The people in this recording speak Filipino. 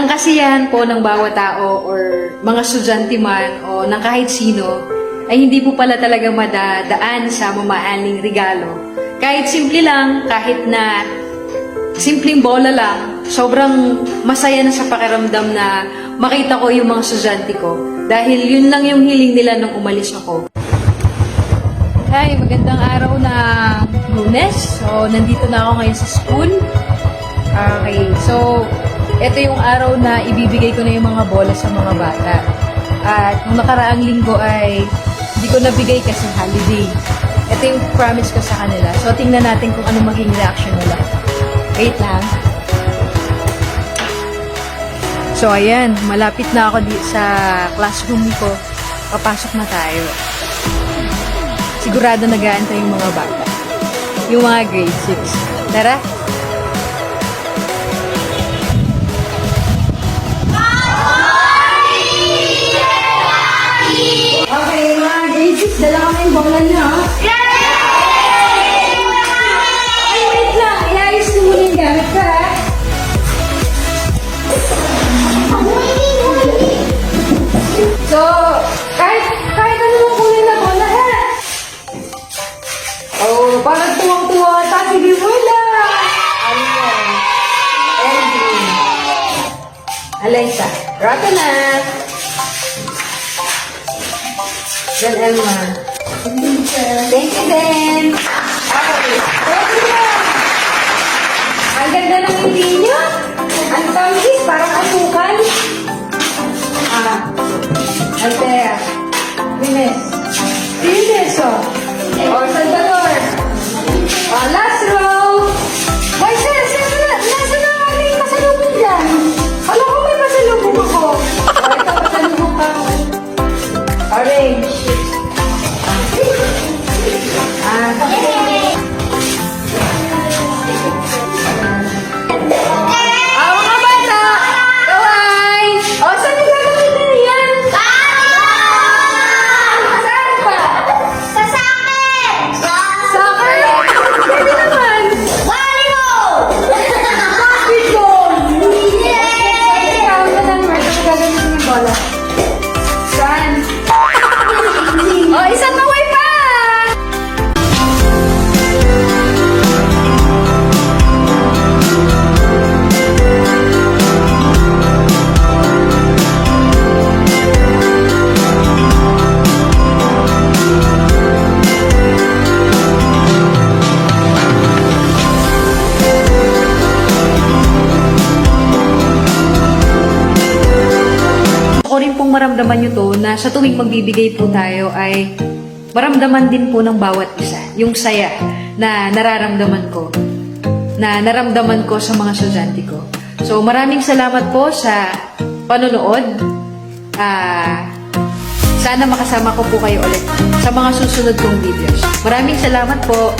Ang kasiyahan po ng bawat tao or mga estudyante man o ng kahit sino ay hindi po pala talaga madadaan sa mamaaling regalo. Kahit simple lang, kahit na simpleng bola lang, sobrang masaya na sa pakiramdam na makita ko yung mga estudyante ko. Dahil yun lang yung hiling nila nung umalis ako. Hi, magandang araw na Lunes. So, nandito na ako ngayon sa school. Okay, so, ito yung araw na ibibigay ko na yung mga bola sa mga bata. At nung nakaraang linggo ay hindi ko nabigay kasi holiday. Ito yung promise ko sa kanila. So, tingnan natin kung ano maging reaction nila. Wait lang. So, ayan. Malapit na ako sa classroom ko. Papasok na tayo. Sigurado nag-aantay yung mga bata. Yung mga grade 6. Tara! Okay, mga grade 6, dala kami yung bola niyo. Ay, wait lang. Iayos ko muna yung gamit ka, ha? So, kahit ano mo kunin na bola, ha? Oh, parang tuwang-tuwa ata si Bibola. Ano yan? Edwin. Alaysa. Rata na. Then Emma. Thank you, then. Okay. Thank you. Ang ganda ng hindi niyo. Ang tamis, parang asukan. Altea. Ines. Ines, oh. Or Salvador. Last row. Guys, nasa na aming masalubong dyan. Alam ko may masalubong ako. Ito, masalubong ka. Orange. Mga bata! Kaway! O, saan yung gagawin na yan? Saan pa? Soccer? Pwede naman. Basketball! Ikaw, ganun, Mark. Ano gagawin yung bola? Saan? O, isang kaway pa! Ako rin pong maramdaman nyo to na sa tuwing magbibigay po tayo ay maramdaman din po ng bawat isa yung saya na nararamdaman ko, na naramdaman ko sa mga estudyante ko. So maraming salamat po sa panonood. Sana makasama ko po kayo ulit sa mga susunod kong videos. Maraming salamat po.